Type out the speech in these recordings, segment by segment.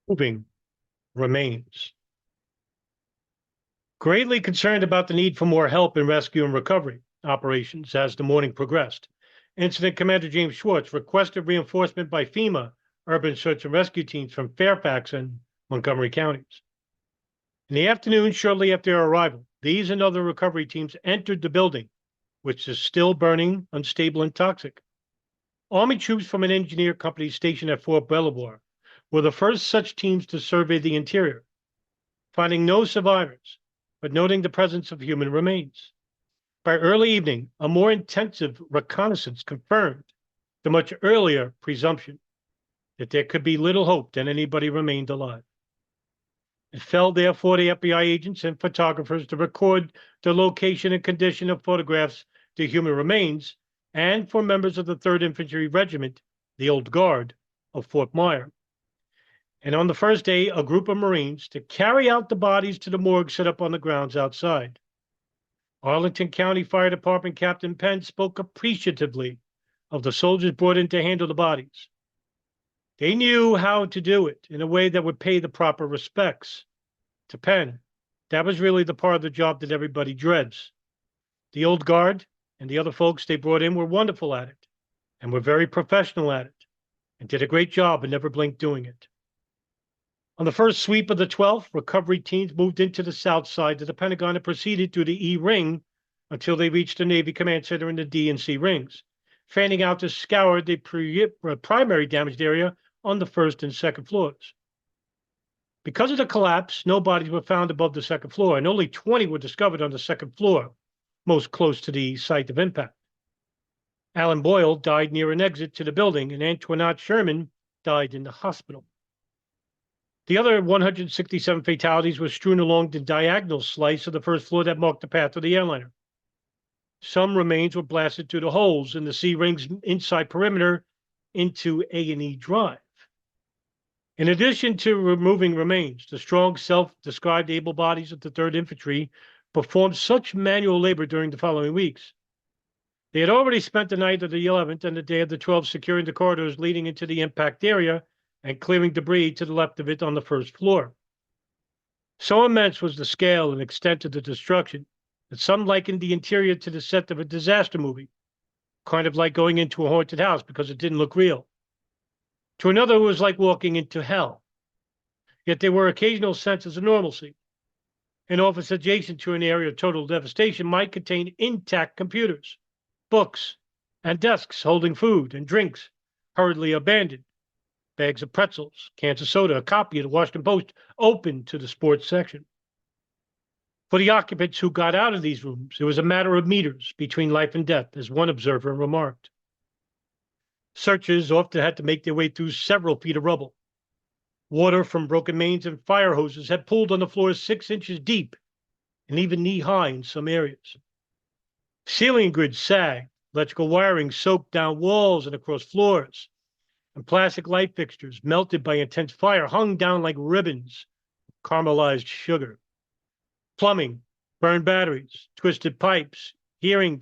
moving remains. Greatly concerned about the need for more help in rescue and recovery operations as the morning progressed, Incident Commander James Schwartz requested reinforcement by FEMA urban search and rescue teams from Fairfax and Montgomery counties. In the afternoon, shortly after their arrival, these and other recovery teams entered the building, which is still burning, unstable, and toxic. Army troops from an engineer company stationed at Fort Belvoir were the first such teams to survey the interior, finding no survivors, but noting the presence of human remains. By early evening, a more intensive reconnaissance confirmed the much earlier presumption that there could be little hope that anybody remained alive. It fell therefore to FBI agents and photographers to record the location and condition of photographs to human remains, and for members of the 3rd Infantry Regiment, the Old Guard, of Fort Myer. And on the first day, a group of Marines to carry out the bodies to the morgue set up on the grounds outside. Arlington County Fire Department Captain Penn spoke appreciatively of the soldiers brought in to handle the bodies. They knew how to do it in a way that would pay the proper respects. To Penn, that was really the part of the job that everybody dreads. The Old Guard and the other folks they brought in were wonderful at it, and were very professional at it, and did a great job and never blinked doing it. On the first sweep of the 12th, recovery teams moved into the south side of the Pentagon and proceeded through the E ring until they reached the Navy Command Center in the D and C rings, fanning out to scour the primary damaged area on the 1st and 2nd floors. Because of the collapse, no bodies were found above the 2nd floor, and only 20 were discovered on the 2nd floor, most close to the site of impact. Alan Boyle died near an exit to the building, and Antoinette Sherman died in the hospital. The other 167 fatalities were strewn along the diagonal slice of the 1st floor that marked the path of the airliner. Some remains were blasted through the holes in the C ring's inside perimeter into A&E Drive. In addition to removing remains, the strong self-described able bodies of the 3rd Infantry performed such manual labor during the following weeks. They had already spent the night of the 11th and the day of the 12th securing the corridors leading into the impact area and clearing debris to the left of it on the 1st floor. So immense was the scale and extent of the destruction that some likened the interior to the set of a disaster movie, kind of like going into a haunted house because it didn't look real. To another, it was like walking into hell. Yet there were occasional senses of normalcy. An office adjacent to an area of total devastation might contain intact computers, books, and desks holding food and drinks hurriedly abandoned, bags of pretzels, cans of soda, a copy of the Washington Post open to the sports section. For the occupants who got out of these rooms, it was a matter of meters between life and death, as one observer remarked. Searchers often had to make their way through several feet of rubble. Water from broken mains and fire hoses had pooled on the floors 6 inches deep and even knee-high in some areas. Ceiling grids sagged, electrical wiring soaked down walls and across floors, and plastic light fixtures, melted by intense fire, hung down like ribbons of caramelized sugar. Plumbing, burned batteries, twisted pipes, heating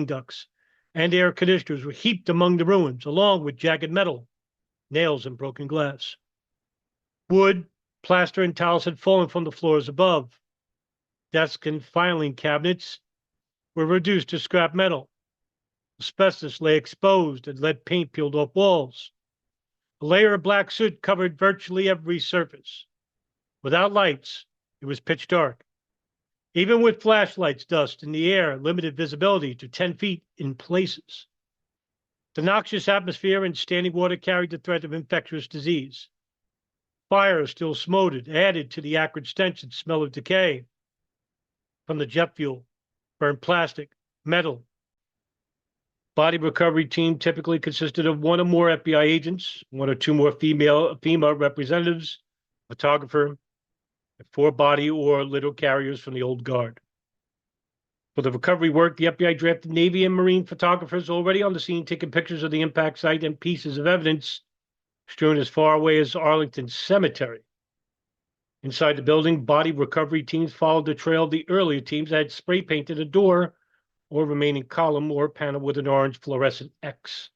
ducts, and air conditioners were heaped among the ruins, along with jagged metal, nails, and broken glass. Wood, plaster, and tiles had fallen from the floors above. Desks and filing cabinets were reduced to scrap metal. Asbestos lay exposed and lead paint peeled off walls. A layer of black soot covered virtually every surface. Without lights, it was pitch dark. Even with flashlights, dust in the air limited visibility to 10 feet in places. The noxious atmosphere and standing water carried the threat of infectious disease. Fire still smoldered, added to the acrid stench and smell of decay from the jet fuel, burned plastic, metal. Body recovery team typically consisted of 1 or more FBI agents, 1 or 2 more FEMA representatives, photographer, and 4 body or litter carriers from the Old Guard. For the recovery work, the FBI drafted Navy and Marine photographers already on the scene taking pictures of the impact site and pieces of evidence strewn as far away as Arlington Cemetery. Inside the building, body recovery teams followed the trail of the earlier teams that had spray painted a door or remaining column or panel with an orange fluorescent X.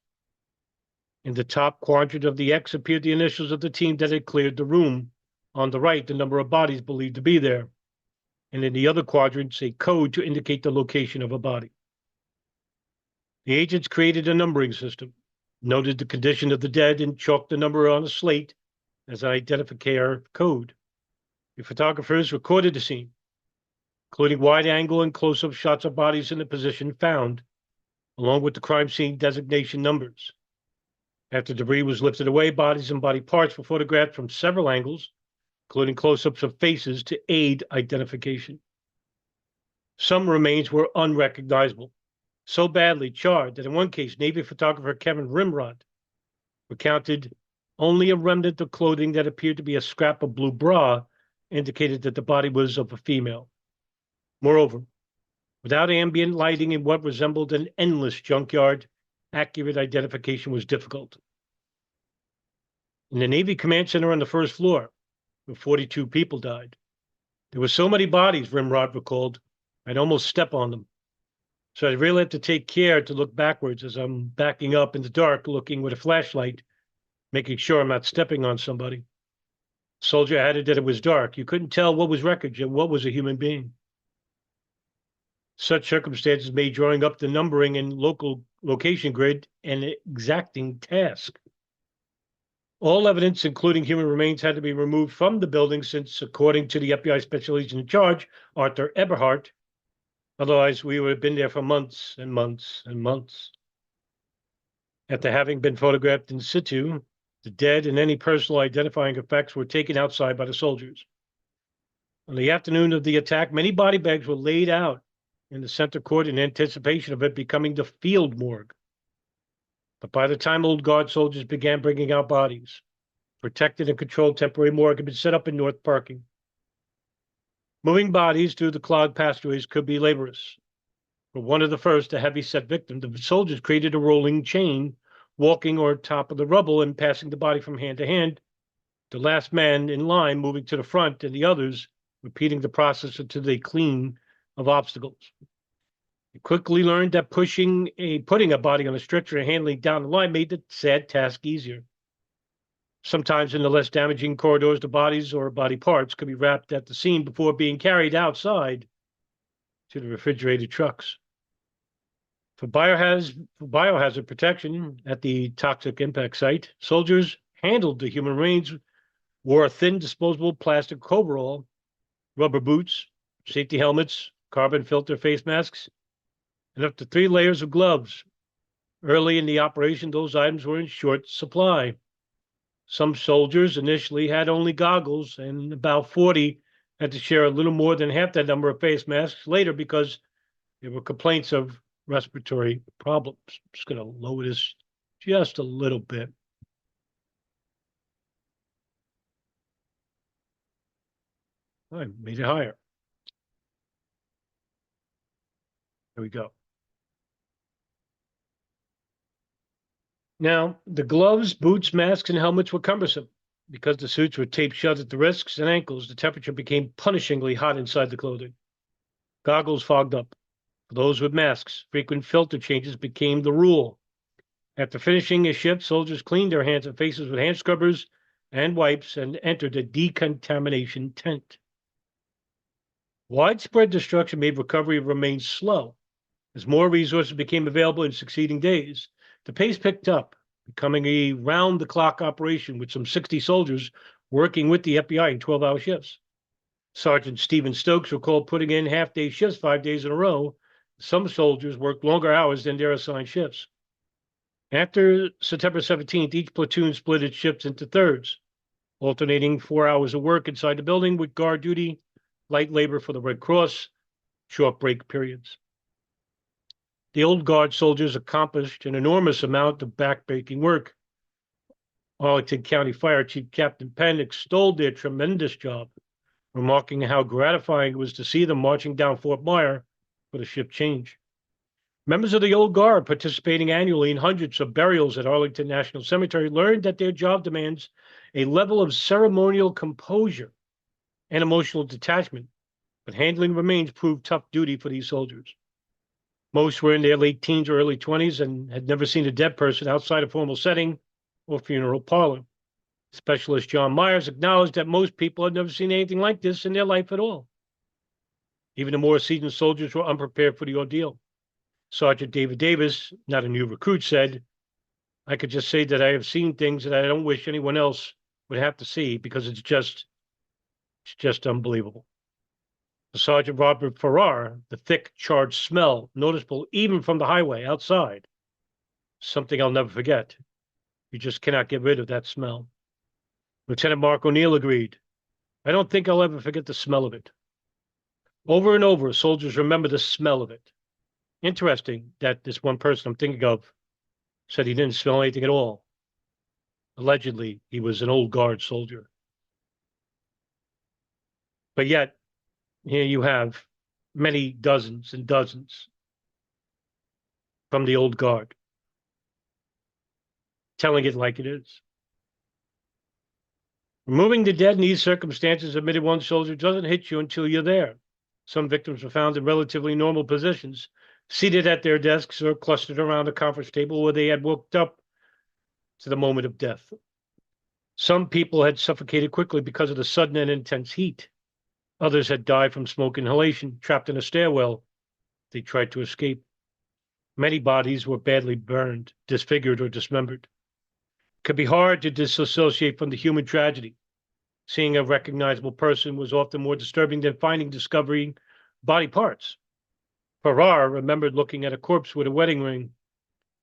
In the top quadrant of the X appeared the initials of the team that had cleared the room. On the right, the number of bodies believed to be there. And in the other quadrants, a code to indicate the location of a body. The agents created a numbering system, noted the condition of the dead, and chalked the number on a slate as an identifier code. The photographers recorded the scene, including wide angle and close-up shots of bodies in the position found, along with the crime scene designation numbers. After debris was lifted away, bodies and body parts were photographed from several angles, including close-ups of faces to aid identification. Some remains were unrecognizable, so badly charred that in one case, Navy photographer Kevin Rimrod recounted only a remnant of clothing that appeared to be a scrap of blue bra indicated that the body was of a female. Moreover, without ambient lighting in what resembled an endless junkyard, accurate identification was difficult. In the Navy Command Center on the first floor, where 42 people died, there were so many bodies, Rimrod recalled, I'd almost step on them. So I really have to take care to look backwards as I'm backing up in the dark, looking with a flashlight, making sure I'm not stepping on somebody. The soldier added that it was dark. You couldn't tell what was wreckage and what was a human being. Such circumstances made drawing up the numbering and local location grid an exacting task. All evidence, including human remains, had to be removed from the building since, according to the FBI special agent in charge, Arthur Eberhardt, otherwise we would have been there for months and months and months. After having been photographed in situ, the dead and any personal identifying effects were taken outside by the soldiers. On the afternoon of the attack, many body bags were laid out in the center court in anticipation of it becoming the field morgue. But by the time Old Guard soldiers began bringing out bodies, protected and controlled temporary morgue had been set up in North Parking. Moving bodies through the clogged passageways could be laborious. For one of the first, a heavy-set victim, the soldiers created a rolling chain, walking on top of the rubble and passing the body from hand to hand, the last man in line moving to the front and the others repeating the process until they clean of obstacles. He quickly learned that putting a body on a stretcher and handling down the line made the sad task easier. Sometimes in the less damaging corridors, the bodies or body parts could be wrapped at the scene before being carried outside to the refrigerated trucks. For biohazard protection at the toxic impact site, soldiers handled the human remains, wore a thin disposable plastic coverall, rubber boots, safety helmets, carbon filter face masks, and up to 3 layers of gloves. Early in the operation, those items were in short supply. Some soldiers initially had only goggles, and about 40 had to share a little more than half that number of face masks later because there were complaints of respiratory problems. I'm just going to lower this just a little bit. I made it higher. There we go. Now, the gloves, boots, masks, and helmets were cumbersome. Because the suits were taped shut at the wrists and ankles, the temperature became punishingly hot inside the clothing. Goggles fogged up. For those with masks, frequent filter changes became the rule. After finishing a shift, soldiers cleaned their hands and faces with hand scrubbers and wipes and entered a decontamination tent. Widespread destruction made recovery remain slow. As more resources became available in succeeding days, the pace picked up, becoming a round-the-clock operation with some 60 soldiers working with the FBI in 12-hour shifts. Sergeant Stephen Stokes recalled putting in half-day shifts 5 days in a row. Some soldiers worked longer hours than their assigned shifts. After September 17th, each platoon split its shifts into thirds, alternating 4 hours of work inside the building with guard duty, light labor for the Red Cross, short break periods. The Old Guard soldiers accomplished an enormous amount of backbreaking work. Arlington County Fire Chief Captain Penn extolled their tremendous job, remarking how gratifying it was to see them marching down Fort Myer for the shift change. Members of the Old Guard participating annually in hundreds of burials at Arlington National Cemetery learned that their job demands a level of ceremonial composure and emotional detachment, but handling remains proved tough duty for these soldiers. Most were in their late teens or early 20s and had never seen a dead person outside a formal setting or funeral parlor. Specialist John Myers acknowledged that most people had never seen anything like this in their life at all. Even the more seasoned soldiers were unprepared for the ordeal. Sergeant David Davis, not a new recruit, said, "I could just say that I have seen things that I don't wish anyone else would have to see because it's just unbelievable." Sergeant Robert Farrar, the thick, charred smell, noticeable even from the highway outside, something I'll never forget. You just cannot get rid of that smell. Lieutenant Mark O'Neill agreed. "I don't think I'll ever forget the smell of it." Over and over, soldiers remember the smell of it. Interesting that this one person I'm thinking of said he didn't smell anything at all. Allegedly, he was an old guard soldier. But yet, here you have many dozens and dozens from the old guard telling it like it is. Removing the dead in these circumstances, admitted one soldier, doesn't hit you until you're there. Some victims were found in relatively normal positions, seated at their desks or clustered around a conference table where they had woke up to the moment of death. Some people had suffocated quickly because of the sudden and intense heat. Others had died from smoke inhalation, trapped in a stairwell. They tried to escape. Many bodies were badly burned, disfigured, or dismembered. It could be hard to disassociate from the human tragedy. Seeing a recognizable person was often more disturbing than discovering body parts. Farrar remembered looking at a corpse with a wedding ring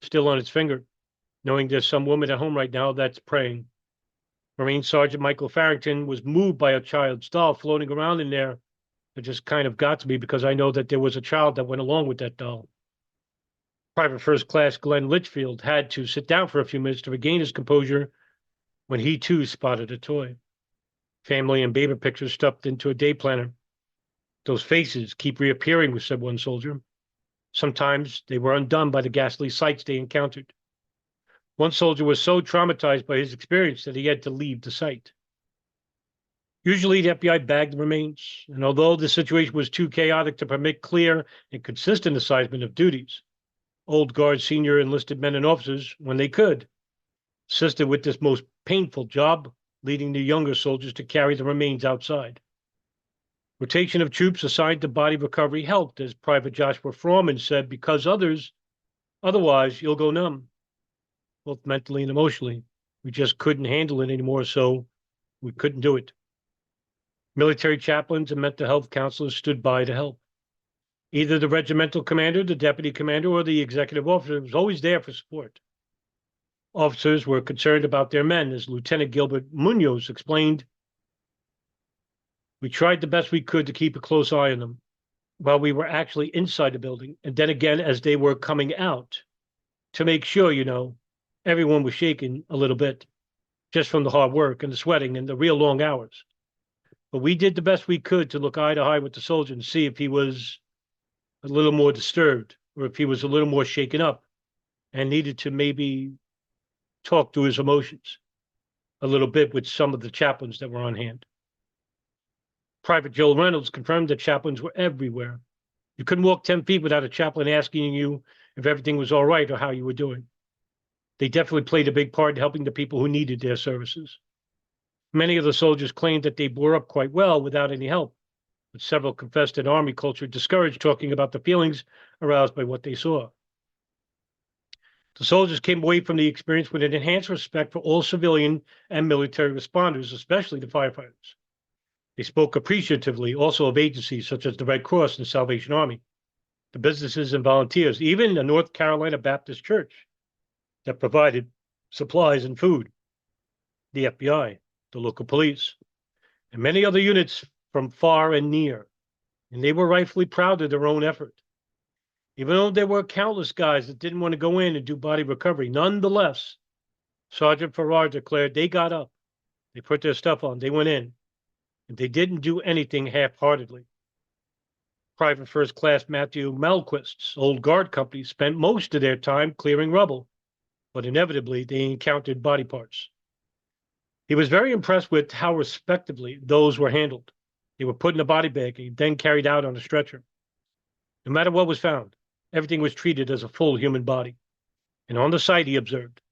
still on its finger, knowing there's some woman at home right now that's praying. Marine Sergeant Michael Farrington was moved by a child's doll floating around in there. It just kind of got to me because I know that there was a child that went along with that doll. Private First Class Glenn Litchfield had to sit down for a few minutes to regain his composure when he too spotted a toy. Family and baby pictures stuffed into a day planner. "Those faces keep reappearing," said one soldier. Sometimes they were undone by the ghastly sights they encountered. One soldier was so traumatized by his experience that he had to leave the site. Usually, the FBI bagged the remains, and although the situation was too chaotic to permit clear and consistent assignment of duties, old guard senior enlisted men and officers, when they could, assisted with this most painful job, leading the younger soldiers to carry the remains outside. Rotation of troops assigned to body recovery helped, as Private Joshua Froman said, because otherwise you'll go numb, both mentally and emotionally. We just couldn't handle it anymore, so we couldn't do it. Military chaplains and mental health counselors stood by to help. Either the regimental commander, the deputy commander, or the executive officer was always there for support. Officers were concerned about their men, as Lieutenant Gilbert Munoz explained. "We tried the best we could to keep a close eye on them while we were actually inside the building, and then again as they were coming out, to make sure, everyone was shaken a little bit, just from the hard work and the sweating and the real long hours. But we did the best we could to look eye to eye with the soldier and see if he was a little more disturbed or if he was a little more shaken up and needed to maybe talk to his emotions a little bit with some of the chaplains that were on hand." Private Joel Reynolds confirmed that chaplains were everywhere. You couldn't walk 10 feet without a chaplain asking you if everything was all right or how you were doing. They definitely played a big part in helping the people who needed their services. Many of the soldiers claimed that they bore up quite well without any help, but several confessed that Army culture discouraged talking about the feelings aroused by what they saw. The soldiers came away from the experience with an enhanced respect for all civilian and military responders, especially the firefighters. They spoke appreciatively also of agencies such as the Red Cross and Salvation Army, the businesses and volunteers, even the North Carolina Baptist Church that provided supplies and food, the FBI, the local police, and many other units from far and near. And they were rightfully proud of their own effort. Even though there were countless guys that didn't want to go in and do body recovery, nonetheless, Sergeant Farrar declared they got up, they put their stuff on, they went in, and they didn't do anything half-heartedly. Private First Class Matthew Malquist's old guard company spent most of their time clearing rubble, but inevitably they encountered body parts. He was very impressed with how respectably those were handled. They were put in a body bag and then carried out on a stretcher. No matter what was found, everything was treated as a full human body. And on the site, he observed,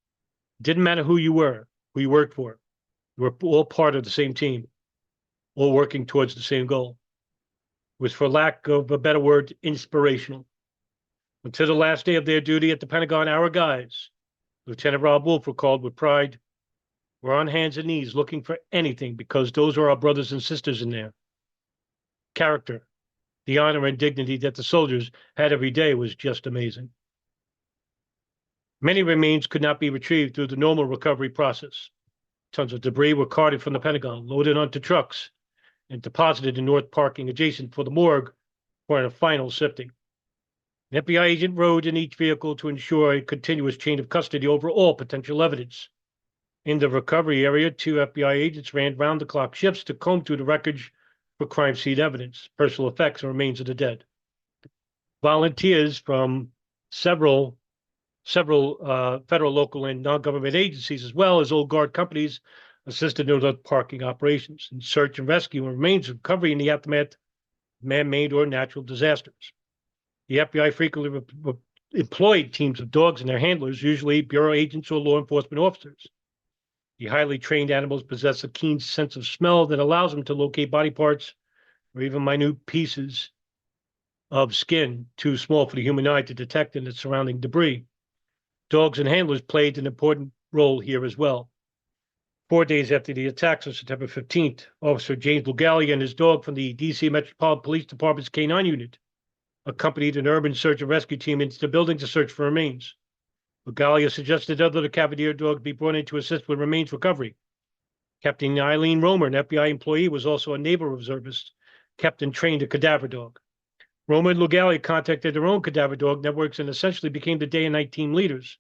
Didn't matter who you were, who you worked for. You were all part of the same team, all working towards the same goal. It was, for lack of a better word, inspirational. Until the last day of their duty at the Pentagon, our guys, Lieutenant Rob Wolf recalled with pride, were on hands and knees looking for anything because those are our brothers and sisters in there. Character, the honor and dignity that the soldiers had every day was just amazing. Many remains could not be retrieved through the normal recovery process. Tons of debris were carted from the Pentagon, loaded onto trucks, and deposited in north parking adjacent for the morgue for a final sifting. An FBI agent rode in each vehicle to ensure a continuous chain of custody over all potential evidence. In the recovery area, 2 FBI agents ran round-the-clock shifts to comb through the wreckage for crime scene evidence, personal effects, and remains of the dead. Volunteers from several federal, local, and non-government agencies, as well as old guard companies, assisted in the parking operations in search and rescue and remains recovery in the aftermath of man-made or natural disasters. The FBI frequently employed teams of dogs and their handlers, usually bureau agents or law enforcement officers. The highly trained animals possess a keen sense of smell that allows them to locate body parts or even minute pieces of skin too small for the human eye to detect in its surrounding debris. Dogs and handlers played an important role here as well. 4 days after the attacks on September 15th, Officer James Lugalia and his dog from the D.C. Metropolitan Police Department's K-9 unit accompanied an urban search and rescue team into the building to search for remains. Lugalia suggested other Cavalier dogs be brought in to assist with remains recovery. Captain Eileen Romer, an FBI employee, was also a naval reservist, kept and trained a cadaver dog. Romer and Lugalia contacted their own cadaver dog networks and essentially became the day and night team leaders,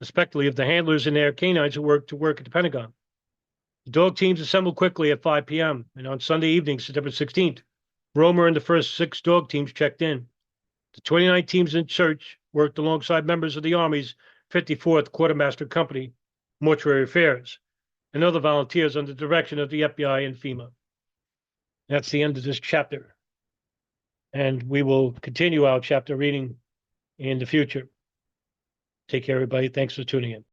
respectively, of the handlers and their canines who work at the Pentagon. The dog teams assembled quickly at 5 p.m., and on Sunday evening, September 16th, Romer and the first 6 dog teams checked in. The 29 teams in search worked alongside members of the Army's 54th Quartermaster Company, Mortuary Affairs, and other volunteers under the direction of the FBI and FEMA. That's the end of this chapter. And we will continue our chapter reading in the future. Take care, everybody. Thanks for tuning in.